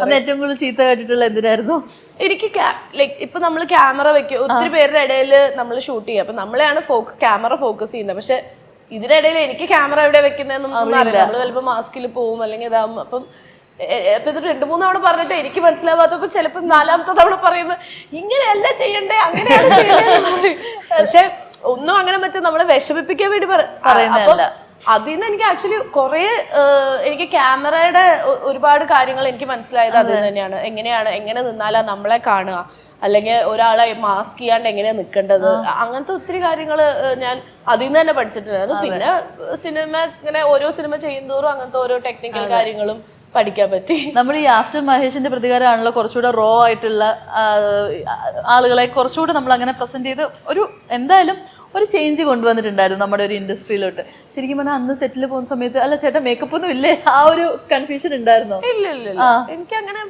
അന്ന് ഏറ്റവും കൂടുതൽ ചീത്ത കേട്ടിട്ടുള്ള എന്തിനായിരുന്നു? എനിക്ക് ലൈക്ക് ഇപ്പൊ നമ്മൾ ക്യാമറ വെക്കും, ഒത്തിരി പേരുടെ ഇടയിൽ നമ്മൾ ഷൂട്ട് ചെയ്യും, അപ്പൊ നമ്മളെയാണ് ക്യാമറ ഫോക്കസ് ചെയ്യുന്നത്. പക്ഷെ ഇതിനിടയിൽ എനിക്ക് ക്യാമറ എവിടെ വെക്കുന്നതെന്നൊന്നും അറിയില്ല. നമ്മള് ചിലപ്പോൾ മാസ്കിൽ പോവും അല്ലെങ്കിൽ ഇതാവും. അപ്പം ഇപ്പൊ ഇത് 2-3 തവണ പറഞ്ഞിട്ട് എനിക്ക് മനസ്സിലാവാത്തപ്പോ ചിലപ്പോ 4ാമത്തെ തവണ പറയുന്നത് ഇങ്ങനെയല്ല ചെയ്യണ്ടേ, അങ്ങനെയാണ് ചെയ്യണ്ടേ. പക്ഷെ ഒന്നും അങ്ങനെ വെച്ചാൽ നമ്മളെ വിഷമിപ്പിക്കാൻ വേണ്ടി പറയുന്നതല്ല. അതിൽ നിന്ന് എനിക്ക് ആക്ച്വലി കുറെ എനിക്ക് ക്യാമറയുടെ ഒരുപാട് കാര്യങ്ങൾ എനിക്ക് മനസ്സിലായത് അതിൽ തന്നെയാണ്. എങ്ങനെ നിന്നാലാ നമ്മളെ കാണുക, അല്ലെങ്കിൽ ഒരാളെ മാസ്ക് ചെയ്യാണ്ട് എങ്ങനെയാ നിൽക്കേണ്ടത്, അങ്ങനത്തെ ഒത്തിരി കാര്യങ്ങൾ ഞാൻ അതിൽ നിന്ന് തന്നെ പഠിച്ചിട്ടുണ്ടായിരുന്നു. പിന്നെ സിനിമ ഇങ്ങനെ ഓരോ സിനിമ ചെയ്യുന്തോറും അങ്ങനത്തെ ഓരോ ടെക്നിക്കൽ കാര്യങ്ങളും പഠിക്കാൻ പറ്റി. നമ്മൾ ഈ ആഫ്റ്റർ മഹേഷിന്റെ പ്രതികാരമാണല്ലോ കുറച്ചുകൂടെ റോ ആയിട്ടുള്ള ആളുകളെ കുറച്ചുകൂടെ നമ്മൾ അങ്ങനെ പ്രസന്റ് ചെയ്ത് എന്തായാലും ഒരു ചേഞ്ച് കൊണ്ടുവന്നിട്ടുണ്ടായിരുന്നു നമ്മുടെ ഒരു ഇൻഡസ്ട്രിയിലോട്ട്. ശരിക്കും പറഞ്ഞാൽ അന്ന് സെറ്റിൽ പോകുന്ന സമയത്ത് അല്ല ചേട്ടാ മേക്കപ്പ് ഒന്നും ഇല്ലേ, ആ ഒരു കൺഫ്യൂഷൻ ഉണ്ടായിരുന്നോ? ഇല്ല, എനിക്ക് അങ്ങനെ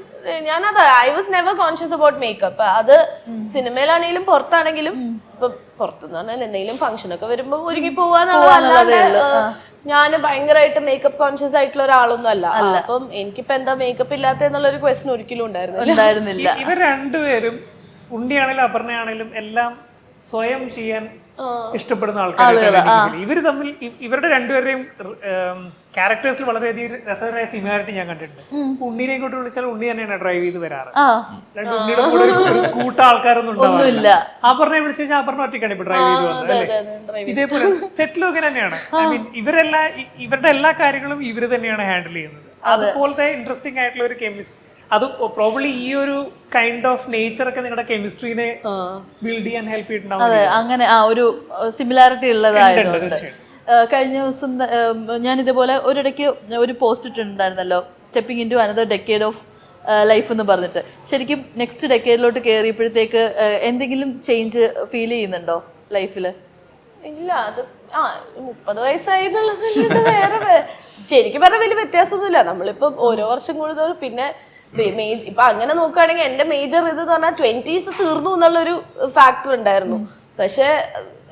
ഞാനത് I was never conscious about makeup. അത് സിനിമയിലാണെങ്കിലും പുറത്താണെങ്കിലും, ഇപ്പൊ പുറത്തുനിന്ന് പറഞ്ഞാൽ എന്തെങ്കിലും ഫംഗ്ഷൻ ഒക്കെ വരുമ്പോ ഒരുങ്ങി പോവാന്നുള്ളതേ ഞാൻ ഭയങ്കരമായിട്ട് മേക്കപ്പ് കോൺഷ്യസ് ആയിട്ടുള്ള ഒരാളൊന്നും അല്ല. അപ്പം എനിക്കിപ്പോ എന്താ മേക്കപ്പ് ഇല്ലാത്ത എന്നുള്ളൊരു ക്വസ്റ്റ്യൻ ഒരിക്കലും ഉണ്ടായിരുന്നില്ല. ഇവർ രണ്ടുപേരും, ഉണ്ണിയാണെങ്കിലും അപർണയാണെങ്കിലും എല്ലാം സ്വയം ചെയ്യാൻ ഇഷ്ടപ്പെടുന്ന ആൾക്കാർ. ഇവര് തമ്മിൽ ഇവരുടെ രണ്ടുപേരുടെയും ക്യാരക്ടേഴ്സിൽ വളരെയധികം രസകരമായ സിമിലാരിറ്റി ഞാൻ കണ്ടിട്ടുണ്ട്. ഉണ്ണിനെ ഇങ്ങോട്ട് വിളിച്ചാൽ ഉണ്ണി തന്നെയാണ് ഡ്രൈവ് ചെയ്ത് വരാറ്. ഉണ്ണിയുടെ കൂടെ ഒരു കൂട്ട ആൾക്കാരൊന്നും ഉണ്ടാവില്ല. അപർണയെ വിളിച്ചു കഴിഞ്ഞാൽ അപർണ ഒറ്റയ്ക്കാണ് ഇപ്പൊ ഡ്രൈവ് ചെയ്ത് വന്നത് അല്ലേ? ഇതേപോലെ സെറ്റിലും ഒക്കെ തന്നെയാണ്. ഐ മീൻ ഇവരുടെ എല്ലാ കാര്യങ്ങളും ഇവര് തന്നെയാണ് ഹാൻഡിൽ ചെയ്യുന്നത്. അതുപോലത്തെ ഇൻട്രസ്റ്റിംഗ് ആയിട്ടുള്ള ഒരു കെമിസ്ട്രി, അത് പ്രോബ്ലി ഈ ഒരു കൈൻഡ് ഓഫ് നേച്ചർ ഒക്കെ നിങ്ങളുടെ കെമിസ്ട്രീനെ ബിൽഡ് ചെയ്യാൻ ഹെൽപ്പ് ചെയ്തിട്ടുണ്ടാവും. അതെ, അങ്ങനെ ആ ഒരു സിമിലാരിറ്റി ഉള്ളതായതുകൊണ്ട്. കഴിഞ്ഞ ദിവസം ഞാൻ ഇതുപോലെ ഒരിടയ്ക്ക് ഒരു പോസ്റ്റ് ഇട്ടിട്ടുണ്ടായിരുന്നല്ലോ, stepping in to another decade of life എന്ന് പറഞ്ഞിട്ട്. ശരിക്കും നെക്സ്റ്റ് ഡെക്കേഡിലോട്ട് കയറിയപ്പോഴത്തേക്ക് എന്തെങ്കിലും ചേഞ്ച് ഫീൽ ചെയ്യുന്നുണ്ടോ ലൈഫില്? ഇല്ല, അത് 30 വയസ്സായി എന്നുള്ളത് വേറെ ശരിക്കും പറഞ്ഞാൽ വലിയ വ്യത്യാസമൊന്നുമില്ല. നമ്മളിപ്പം ഓരോ വർഷം കൂടുതൽ പിന്നെ ഇപ്പൊ അങ്ങനെ നോക്കുകയാണെങ്കിൽ എന്റെ മേജർ ഇത് പറഞ്ഞാൽ 20s തീർന്നു എന്നുള്ളൊരു ഫാക്ടർ ഉണ്ടായിരുന്നു. പക്ഷെ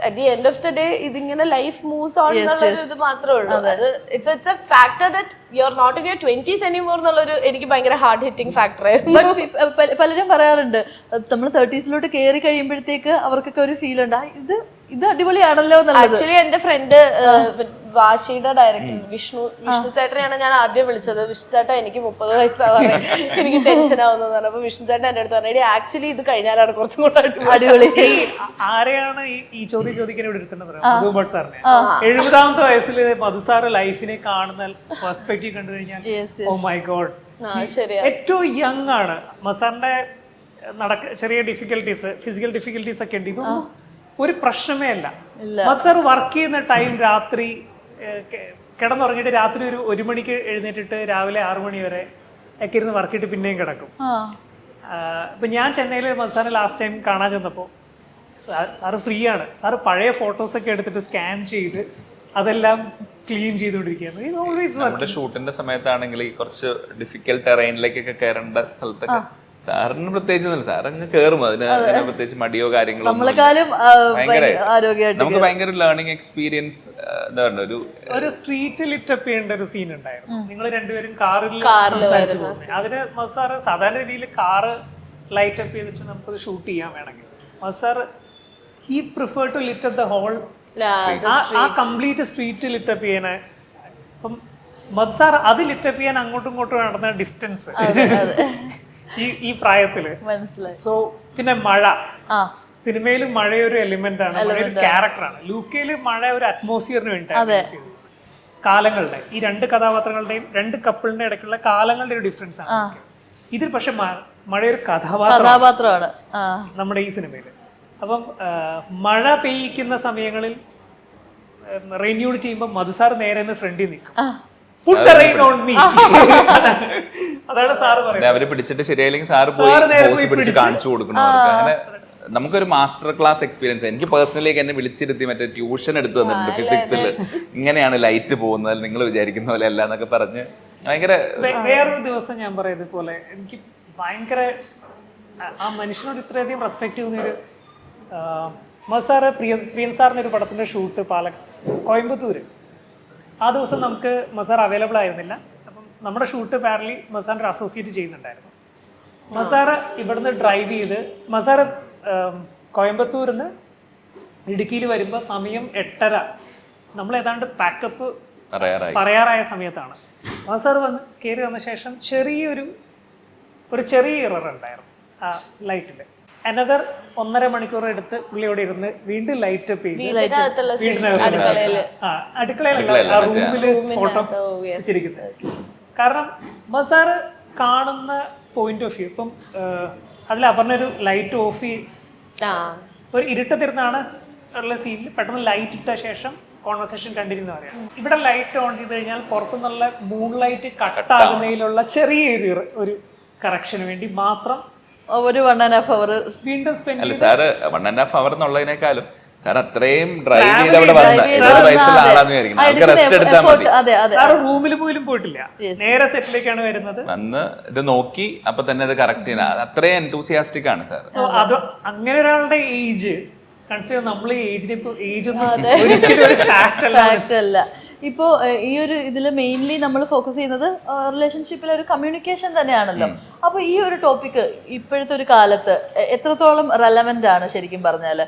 at the end of the day ഇതിങ്ങനെ ലൈഫ് മൂവ്സ് ഓൺ എന്നുള്ളൊരു ഇത് മാത്രമേ ഉള്ളൂ. അത് it's a factor that you are not in your 20s anymore എന്നുള്ളൊരു എനിക്ക് ഭയങ്കര ഹാർഡ് ഹിറ്റിംഗ് ഫാക്ടർ ആയിരുന്നു. പലരും പറയാറുണ്ട് നമ്മൾ 30s കയറി കഴിയുമ്പോഴത്തേക്ക് അവർക്കൊക്കെ ഒരു ഫീൽ ഉണ്ട്, ഇത് അടിപൊളിയാണല്ലോ എന്നുള്ളത്. ആക്ച്വലി എന്റെ ഫ്രണ്ട് വാശിയുടെ ഡയറക്ടർ വിഷ്ണു ചേട്ടനെയാണ് ഞാൻ ആദ്യം വിളിച്ചത്. വിഷ്ണു ചേട്ടാ എനിക്ക് 30 വയസ്സാവാറേ എനിക്ക് ടെൻഷൻ ആവുന്നു പറഞ്ഞു. അപ്പൊ വിഷ്ണു ചേട്ടൻ എന്റെ അടുത്ത് പറഞ്ഞു ആക്ച്വലി ഇത് കഴിഞ്ഞാലാണ് കുറച്ചും കൂടെ അടിപൊളി. ആരെയാണ് ഈ ചോദ്യം ചോദിക്കാൻ ഇവിടെ എടുത്തിട്ടുണ്ടെന്ന് പറയാം? മധുബട്ട് സാറിനെ 70ാമത്തെ വയസ്സിൽ മധുസാറ് ലൈഫിനെ കാണുന്ന പെർസ്പെക്റ്റീവ് കണ്ടു കഴിഞ്ഞാൽ ഓ മൈ ഗോഡ്, ഏറ്റവും യങ് ആണ്. മസാറിന്റെ ചെറിയ ഡിഫിക്കൽട്ടീസ്, ഫിസിക്കൽ ഡിഫിക്കൽട്ടീസ് ഒക്കെ ഉണ്ട്. ഇതൊന്നും ഒരു പ്രശ്നമേ അല്ല. മസാർ വർക്ക് ചെയ്യുന്ന ടൈം രാത്രി കിടന്നുറങ്ങിയിട്ട് രാത്രി ഒരു 1 മണിക്ക് എഴുന്നേറ്റിട്ട് രാവിലെ 6 മണി വരെ ഒക്കെ ഇരുന്ന് വർക്ക് ചെയ്തിട്ട് പിന്നെയും കിടക്കും. ഇപ്പൊ ഞാൻ ചെന്നൈയിൽ മസാറിനെ ലാസ്റ്റ് ടൈം കാണാൻ ചെന്നപ്പോ സാറ് ഫ്രീ ആണ്. സാറ് പഴയ ഫോട്ടോസ് ഒക്കെ എടുത്തിട്ട് സ്കാൻ ചെയ്ത് അതെല്ലാം ക്ലീൻ ചെയ്തുകൊണ്ടിരിക്കുകയാണ്. ഷൂട്ടിന്റെ സമയത്താണെങ്കിൽ കുറച്ച് ഡിഫിക്കൽട്ട് ടെറൈനിലേക്കൊക്കെ കയറേണ്ട സ്ഥലത്തൊക്കെ സാറിന് പ്രത്യേകിച്ച് സാറങ്ങ് കയറും. അതിന് പ്രത്യേകിച്ച് മടിയോ കാര്യങ്ങളോ നമുക്ക് ഭയങ്കര ലേണിംഗ് എക്സ്പീരിയൻസ്. ഒരു സ്ട്രീറ്റ് ലിറ്റപ്പ് ചെയ്യേണ്ട ഒരു സീൻ ഉണ്ടായിരുന്നു. നിങ്ങൾ രണ്ടുപേരും കാറിൽ സംസാരിച്ചു പോകുന്നത്. അതിന് മസാറ് സാധാരണ രീതിയിൽ കാറ് ലൈറ്റ് അപ്പ് ചെയ്തിട്ട് നമുക്കത് ഷൂട്ട് ചെയ്യാൻ വേണമെങ്കിൽ Mazhar he prefer to lit up the whole, ആ കംപ്ലീറ്റ് സ്ട്രീറ്റ് ലിറ്റപ്പ് ചെയ്യാൻ. അപ്പം മസാർ അത് ലിറ്റപ്പ് ചെയ്യാൻ അങ്ങോട്ടും ഇങ്ങോട്ടും നടന്ന ഡിസ്റ്റൻസ് ഈ പ്രായത്തില് മനസ്സിലായി. സോ പിന്നെ മഴ, സിനിമയിൽ മഴ ഒരു എലിമെന്റ് ആണ്, മഴ ഒരു ക്യാരക്ടറാണ്. ലൂക്കയില് മഴ ഒരു അറ്റ്മോസ്ഫിയറിന് വേണ്ടിയിട്ടാണ്. കാലങ്ങളുടെ ഈ 2 കഥാപാത്രങ്ങളുടെയും 2 കപ്പിളിന്റെ ഇടയ്ക്കുള്ള കാലങ്ങളുടെ ഒരു ഡിഫറൻസ് ആണ്. ഇതിൽ പക്ഷെ മഴ ഒരു കഥാപാത്രമാണ് നമ്മുടെ ഈ സിനിമയില്. അപ്പം മഴ പെയ്യിക്കുന്ന സമയങ്ങളിൽ റെയിൻ യൂണിറ്റ് ചെയ്യുമ്പോൾ മധുസാർ നേരെ ഫ്രണ്ടിൽ നിൽക്കും. അതാണ് സാറ് പറയുന്നത്. അവര് പിടിച്ചിട്ട് ശരിയായില്ലെങ്കിൽ സാറ് പോയി പിടിച്ച് കാണിച്ചു കൊടുക്കണം. അങ്ങനെ നമുക്കൊരു മാസ്റ്റർ ക്ലാസ് എക്സ്പീരിയൻസ്. എനിക്ക് പേഴ്സണലി എന്നെ വിളിച്ചിരുത്തി മറ്റേ ട്യൂഷൻ എടുത്തു തന്നിട്ടുണ്ട് ഫിസിക്സിൽ. ഇങ്ങനെയാണ് ലൈറ്റ് പോകുന്നത്, നിങ്ങൾ വിചാരിക്കുന്ന പോലെ അല്ല എന്നൊക്കെ പറഞ്ഞ് ഭയങ്കര. വേറൊരു ദിവസം ഞാൻ പറയുന്നത് പോലെ എനിക്ക് ഭയങ്കര ആ മനുഷ്യനോട് ഇത്രയധികം റെസ്പെക്ട് ചെയ്യുന്നൊരു മസാറ് പ്രിയൻ സാറിന് ഒരു പടത്തിന്റെ ഷൂട്ട് കോയമ്പത്തൂര്. ആ ദിവസം നമുക്ക് മസാർ അവൈലബിൾ ആയിരുന്നില്ല. അപ്പം നമ്മുടെ ഷൂട്ട് പാരലി മസാറിന്റെ അസോസിയേറ്റ് ചെയ്യുന്നുണ്ടായിരുന്നു. മസാർ ഇവിടുന്ന് ഡ്രൈവ് ചെയ്ത് മസാർ കോയമ്പത്തൂരിന്ന് ഇടുക്കിയിൽ വരുമ്പോൾ സമയം 8:30. നമ്മൾ ഏതാണ്ട് പാക്കപ്പ് പറയാറായ സമയത്താണ്. മസാർ കയറി വന്ന ശേഷം ചെറിയ ഇറർ ഉണ്ടായിരുന്നു ആ ലൈറ്റിൽ. അനദർ 1.5 മണിക്കൂർ എടുത്ത് പുള്ളിയോടെ ഇരുന്ന് വീണ്ടും ലൈറ്റ് അപ്പ് ചെയ്ത് അടുക്കളയിലല്ല റൂമില് ഫോട്ടോ വെച്ചിരിക്കുന്നത്. കാരണം മസാർ കാണുന്ന പോയിന്റ് ഓഫ് വ്യൂ ഇപ്പം അതിൽ പറഞ്ഞൊരു ലൈറ്റ് ഓഫ് ഒരു ഇരുട്ടത്തിരുന്നാണ് ഉള്ള സീനിൽ പെട്ടെന്ന് ലൈറ്റ് ഇട്ട ശേഷം കോൺവെർസേഷൻ കണ്ടിന്യൂ എന്ന് പറയാം. ഇവിടെ ലൈറ്റ് ഓൺ ചെയ്ത് കഴിഞ്ഞാൽ പുറത്തുനിന്നുള്ള മൂൺ ലൈറ്റ് കട്ടാകുന്നതിലുള്ള ചെറിയ ഒരു കറക്ഷന് വേണ്ടി മാത്രം ഒരു 1.5 hour വീണ്ടും സ്പെൻഡ് അല്ല സാറ് 1.5 hour എന്നുള്ളതിനേക്കാളും സാർ അത്രയും ഡ്രൈവ് ചെയ്ത് അവിടെ വന്ന വയസ്സുള്ള ആളാന്ന് വിചാരിക്കണം. നമുക്ക് റെസ്റ്റ് എടുത്താൽ മതി. സാറ് റൂമിൽ പോലും പോയിട്ടില്ല, നേരെ സെറ്റിലേക്കാണ് വരുന്നത്. വന്ന് ഇത് നോക്കി അപ്പൊ തന്നെ അത് കറക്റ്റ് ചെയ്യണം. അത്രയും എന്തൂസിയാസ്റ്റിക് ആണ് സാർ. സോ അത് അങ്ങനെ ഒരാളുടെ ഏജ് കൺസിഡർ നമ്മൾ ഏജിനെ ഏജ് ഒന്നും ഒരിക്കലും ഒരു ഫാക്ട് അല്ല. ഇപ്പോ ഈ ഒരു ഇതിൽ മെയിൻലി നമ്മൾ ഫോക്കസ് ചെയ്യുന്നത് റിലേഷൻഷിപ്പിലെ ഒരു കമ്മ്യൂണിക്കേഷൻ തന്നെയാണല്ലോ. അപ്പൊ ഈ ഒരു ടോപ്പിക് ഇപ്പോഴത്തെ ഒരു കാലത്ത് എത്രത്തോളം റെലവെന്റ് ആണ് ശരിക്കും പറഞ്ഞാല്?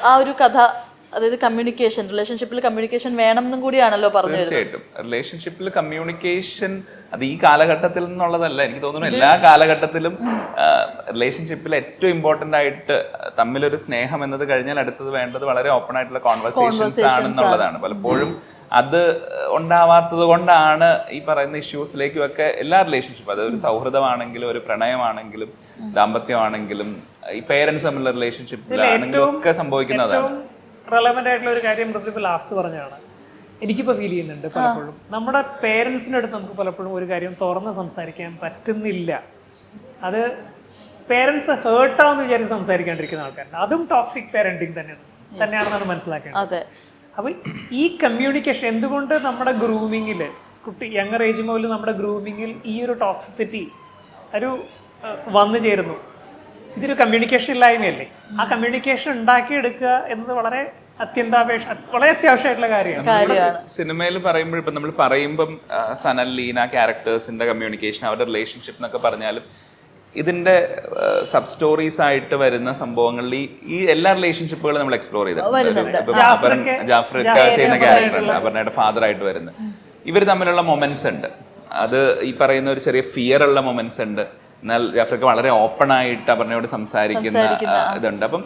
ആ ഒരു കഥ, അതായത് കമ്മ്യൂണിക്കേഷൻ, റിലേഷൻഷിപ്പിൽ കമ്മ്യൂണിക്കേഷൻ വേണം എന്നും കൂടിയാണല്ലോ പറഞ്ഞു. തീർച്ചയായിട്ടും റിലേഷൻഷിപ്പിൽ കമ്മ്യൂണിക്കേഷൻ അത് ഈ കാലഘട്ടത്തിൽ നിന്നുള്ളതല്ല. എനിക്ക് തോന്നുന്നു എല്ലാ കാലഘട്ടത്തിലും റിലേഷൻഷിപ്പിൽ ഏറ്റവും ഇമ്പോർട്ടന്റ് ആയിട്ട് തമ്മിലൊരു സ്നേഹം എന്നത് കഴിഞ്ഞാൽ അടുത്തത് വേണ്ടത് വളരെ ഓപ്പൺ ആയിട്ടുള്ള കോൺവെർസേഷൻസ് ആണെന്നുള്ളതാണ്. പലപ്പോഴും അത് ഉണ്ടാവാത്തത് കൊണ്ടാണ് ഈ പറയുന്ന ഇഷ്യൂസിലേക്കും ഒക്കെ എല്ലാ റിലേഷൻഷിപ്പും, അത് ഒരു സൗഹൃദമാണെങ്കിലും ഒരു പ്രണയമാണെങ്കിലും ദാമ്പത്യമാണെങ്കിലും ഈ പേരൻസ് തമ്മിലുള്ള റിലേഷൻഷിപ്പിലാണെങ്കിലും ഒക്കെ സംഭവിക്കുന്നതാണ്. റെലവെന്റ് ആയിട്ടുള്ള ഒരു കാര്യം മൃദുലിപ്പ് ലാസ്റ്റ് പറഞ്ഞാണ് എനിക്കിപ്പോൾ ഫീൽ ചെയ്യുന്നുണ്ട്. പലപ്പോഴും നമ്മുടെ പേരൻസിൻ്റെ അടുത്ത് നമുക്ക് പലപ്പോഴും ഒരു കാര്യം തുറന്ന് സംസാരിക്കാൻ പറ്റുന്നില്ല. അത് പേരൻസ് ഹേർട്ടാവെന്ന് വിചാരിച്ച് സംസാരിക്കാണ്ടിരിക്കുന്ന ആൾക്കാരുണ്ട്. അതും ടോക്സിക് പേരന്റിങ് തന്നെയാണെന്നാണ് മനസ്സിലാക്കേണ്ടത്. അപ്പൊ ഈ കമ്മ്യൂണിക്കേഷൻ എന്തുകൊണ്ട് നമ്മുടെ ഗ്രൂമിങ്ങിൽ യങ്ങർ ഏജ് മുതൽ നമ്മുടെ ഗ്രൂമിങ്ങിൽ ഈ ഒരു ടോക്സിസിറ്റി ഒരു വന്നു ചേരുന്നു? ഇതൊരു കമ്മ്യൂണിക്കേഷൻ ഇല്ലായ്മയല്ലേ? ആ കമ്മ്യൂണിക്കേഷൻ ഉണ്ടാക്കിയെടുക്കുക എന്നത് വളരെ അത്യാവശ്യമായിട്ടുള്ള കാര്യമാണ്. സിനിമയിൽ പറയുമ്പോൾ ഇപ്പൊ നമ്മൾ പറയുമ്പം സനൽ, ലീന ക്യാരക്ടേഴ്സിന്റെ കമ്മ്യൂണിക്കേഷൻ, അവരുടെ റിലേഷൻഷിപ്പ് എന്നൊക്കെ പറഞ്ഞാലും ഇതിന്റെ സബ് ആയിട്ട് വരുന്ന സംഭവങ്ങളിൽ ഈ എല്ലാ റിലേഷൻഷിപ്പുകളും നമ്മൾ എക്സ്പ്ലോർ ചെയ്തിട്ടുണ്ട്. ജാഫർ ചെയ്യുന്ന ക്യാരക്ടർ അപർണയുടെ ഫാദർ ആയിട്ട് വരുന്ന ഇവർ തമ്മിലുള്ള മൊമെന്റ്സ് ഉണ്ട്. അത് ഈ പറയുന്ന ഒരു ചെറിയ ഫിയർ ഉള്ള മൊമെന്റ്സ് ഉണ്ട്. എന്നാൽ ജാഫർക്ക് വളരെ ഓപ്പൺ ആയിട്ട് അപർണയോട് സംസാരിക്കുന്ന ഇതുണ്ട്. അപ്പം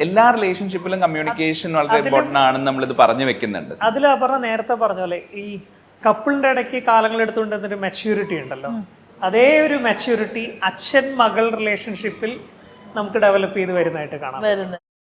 എല്ലാ റിലേഷൻഷിപ്പിലും കമ്മ്യൂണിക്കേഷൻ വളരെ ഇമ്പോർട്ടന്റ് ആണെന്ന് നമ്മൾ ഇത് പറഞ്ഞു വെക്കുന്നുണ്ട്. അതിൽ അപർണ നേരത്തെ പറഞ്ഞ പോലെ ഈ കപ്പിളിന്റെ ഇടയ്ക്ക് കാലങ്ങൾ എടുത്തുകൊണ്ടിരുന്നൊരു മെച്യൂരിറ്റി ഉണ്ടല്ലോ, അതേ ഒരു മെച്യൂരിറ്റി അച്ഛൻ മകൾ റിലേഷൻഷിപ്പിൽ നമുക്ക് ഡെവലപ്പ് ചെയ്ത് വരുന്നതായിട്ട് കാണാം.